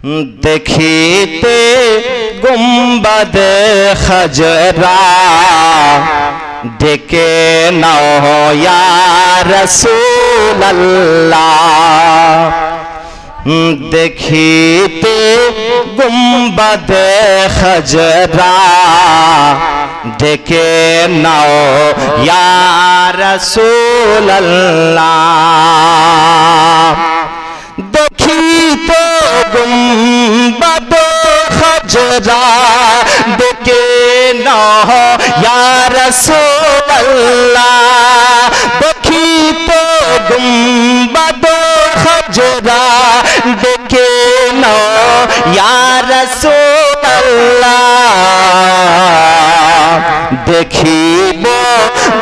देखते गुंबद खजरा डेके नाओ या रसूल अल्लाह। देखते गुंबद खजरा डेके नाओ या रसूल अल्लाह। देखते गुंबद खजरा डेके नाओ या रसूल अल्लाह। देखते गुंबद खजरा डेके नाओ या रसूल अल्लाह। देखिब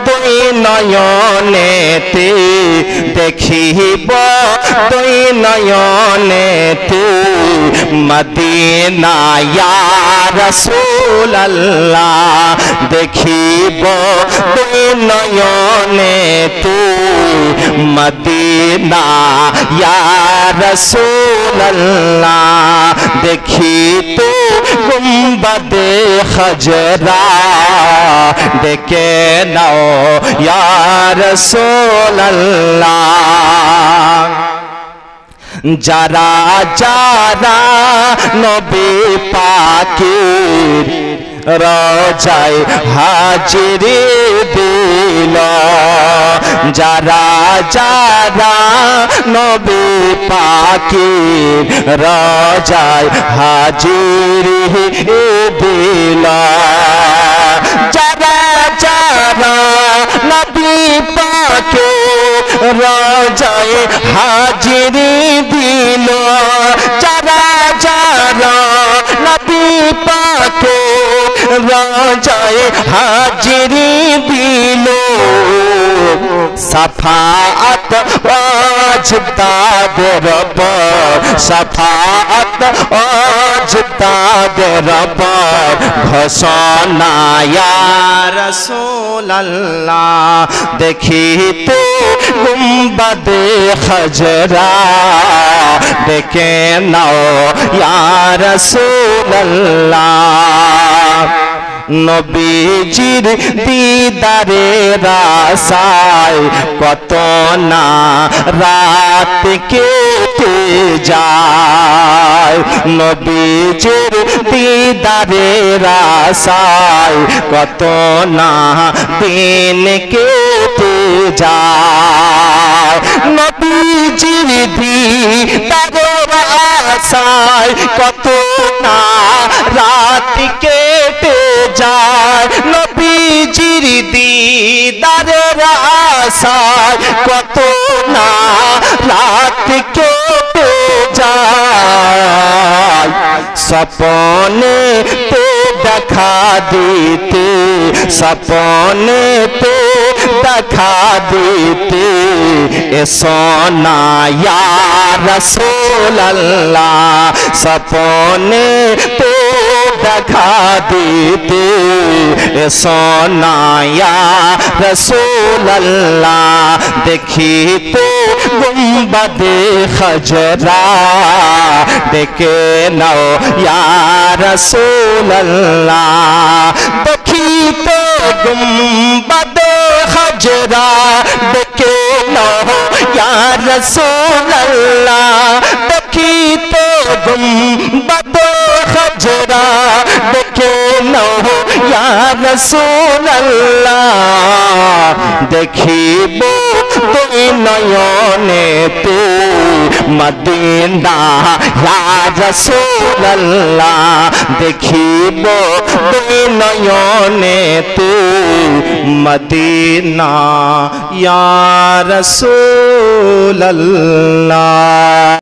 दुई नयनेते देखिब दुई नयनेते मदीना या रसूल अल्लाह। देखिब दुई नयनेते मदीना या रसूल अल्लाह। देखिते गुंबद खजरा डेके नाओ या रसूल अल्लाह। যারা যারা নবী পাকের রোজায় হাজিরি দিল, যারা যারা নবী পাকের রোজায় হাজিরি দিল, যারা যারা নবী পাকের রোজায় হাজিরি দিল, যারা যারা নবী পাকের রোজায় হাজিরি দিল, সাফাত ওয়াজিব তাদের উপর, সাফাত ওয়াজিব তাদের উপর, ঘোষণা ইয়া রাসূল আল্লাহ। দেখিতে গুंबद खजरा डेके नाओ या रसूल अल्लाह। नबीजिर दीदारेर आशाय कत ना रात केटे যায়, নবীজির দীদারের আশায় কত না দিন কেটে যায়। নবীজির দীদারের আশায় কত না রাত কেটে যায়, নবীজির দীদারের আশায় কত না রাত কেটে যায়। सपने ते দেখা দিতে, सपने ते দেখা দিতে এসো না ইয়া রাসূল আল্লাহ। सपने ते দেখা দিতে এসো না ইয়া রাসূল আল্লাহ। দেখিতে গুंबद खजरा डेके नाओ या रसूल अल्लाह। देखिते गुंबद खजरा डेके नाओ या रसूल अल्लाह। देखिते गुंबद खजरा डेके नाओ या रसूल अल्लाह। देखिब दुई नयनेते मदीना या रसूल अल्लाह। देखिब दुई नयनेते मदीना या रसूल अल्लाह।